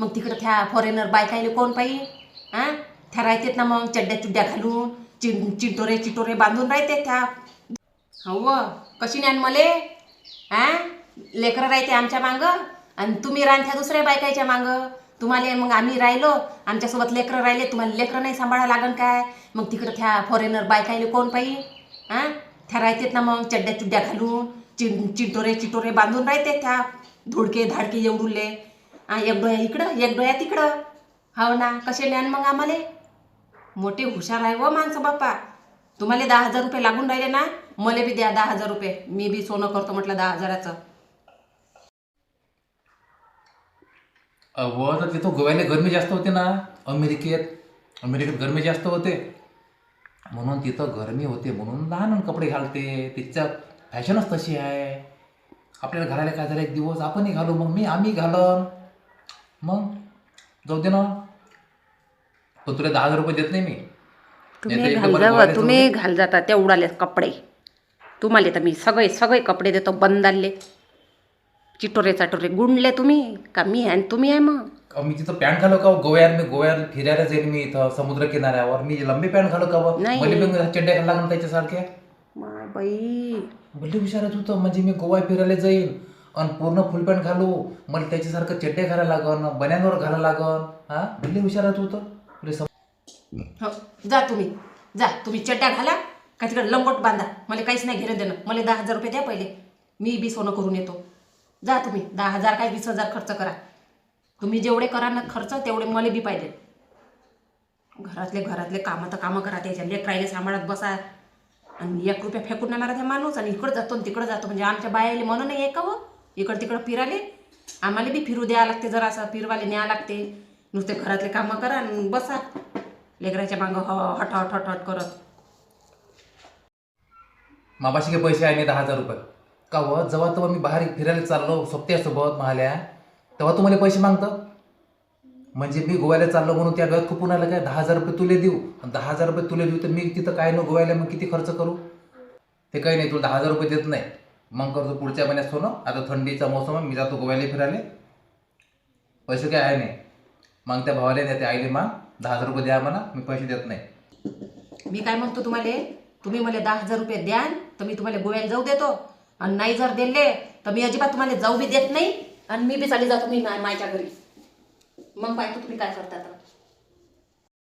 मग तिकडं त्या फॉरेनर बायकायले कोण पाहिजे? हां, त्या राहतात ना मग चड्ड्या चुड्ड्या घालून चिटोरे चिटोरे बांधून राहते त्या. हो, कशी ज्ञान मले? हां, लेकरं राहते आमच्या मागं आणि तुम्ही राहत्या दुसऱ्या बायकाच्या मागं. तुम्हाला मग आम्ही राहिलो, आमच्यासोबत लेकरं राहिले, तुम्हाला लेकरं नाही सांभाळायला लागन काय? मग तिकडं त्या फॉरेनर बायकायले कोण पाहिजे? हां, त्या राहतात ना मग चड्ड्या चुड्ड्या घालून चिटोरे चिटोरे बांधून राहते त्या धुडके धाडके एवढुले. एक डोळ्या इकडं एक डोळ्या तिकडं. हो ना, कसे ज्ञान मग आम्हाला? मोठे हुशार आहे व माणसं बाप्पा. तुम्हाला 10,000 रुपये लागून राहिले ना, मला बी द्या 10,000 रुपये. मी बी सोनं करतो म्हटलं 10,000चं. व तर तिथं गोव्याला गरमी जास्त होते ना. अमेरिकेत गरमी जास्त होते म्हणून तिथं गरमी होते म्हणून लहान कपडे घालते. तिच्या फॅशनच तशी आहे. आपल्याला घालायला काय झालं एक दिवस आपणही घालू, मग आम्ही घालन. मग जाऊ दे ना. पण तुला 10,000 रुपये देत नाही मी. तुम्ही घाल जावं, तुम्ही घाल जाता तेवढाले कपडे. तुम्हाला तर मी सगळे कपडे देतो बंदाले. चिटोरे चाटोरे गुंडले तुम्ही का मी आणि तुम्ही आहे मग? मी तिथं पॅन्ट घालू का गोव्याला फिरायला जाईल मी इथं समुद्र किनाऱ्यावर. मी लंबी पॅन्ट घालू का नाही. मला चड्ड्या घालायला लागून त्याच्यासारख्या. माय बाई, भले विचारत होतं म्हणजे मी गोवा फिरायला जाईल आणि पूर्ण फुल पॅन्ट घालू, मला त्याच्यासारखं चड्ड्या घालायला लागन, बन्यांवर घालायला लागन. हा, भले विचारत होतं. हो, जा तुम्ही चड्ड्या घाला का तिकडे लंगोट बांधा. मला काहीच नाही घेणं देणं. मला 10,000 रुपये द्या पहिले. मी बी सोनं करून येतो. जा तुम्ही. 10,000 काय 20,000 खर्च करा. तुम्ही जेवढे करा ना खर्च तेवढे मला बी पाहिजे. घरातले कामं करा. त्याच्या लेकरायले सांभाळत बसा आणि 1 रुपया फेकून नाही मारा त्या माणूस. आणि इकडं जातो आणि तिकडं जातो म्हणजे आमच्या बायाले म्हणून नाही आहे का व इकडं तिकडं फिराले? आम्हाला बी फिरू द्यावं लागते, जरासं फिरवाले न्यावं लागते. नुसते घरातले कामं करा आणि बसा लेकराच्या मागं हट हट हट हट करत. मापाशी काही पैसे आहे नाही 10,000 रुपये का व? जेव्हा मी बाहेर फिरायला चाललो सोबत्यासोबत महाल्या तेव्हा तुम्हाला पैसे मागतं. म्हणजे मी गोव्याला चाललो म्हणून त्या गळ्यात खुपून आलं काय 10,000 रुपये तुले देऊ? 10,000 रुपये तुले देऊ तर मी तिथं काय न गोव्याला मग किती खर्च करू? ते काही नाही, तुला 10,000 रुपये देत नाही. मग करतो पुढच्या महिन्यात सोनं. आता थंडीचा मोसम आहे, मी जातो गोव्याला फिरायला. पैसे काय आहे नाही. मग त्या भावाला त्या आईले मग 10,000 रुपये द्या म्हणा, मी पैसे देत नाही. मी काय म्हणतो तुम्हाला, तुम्ही मला 10,000 रुपये द्या तर मी तुम्हाला गोव्याला जाऊ देतो. आणि नाही जर दिले तर मी अजिबात तुम्हाला जाऊ बी देत नाही आणि मी बी चाली जातो मी मायच्या घरी. मग पाहतो तुम्ही काय करता.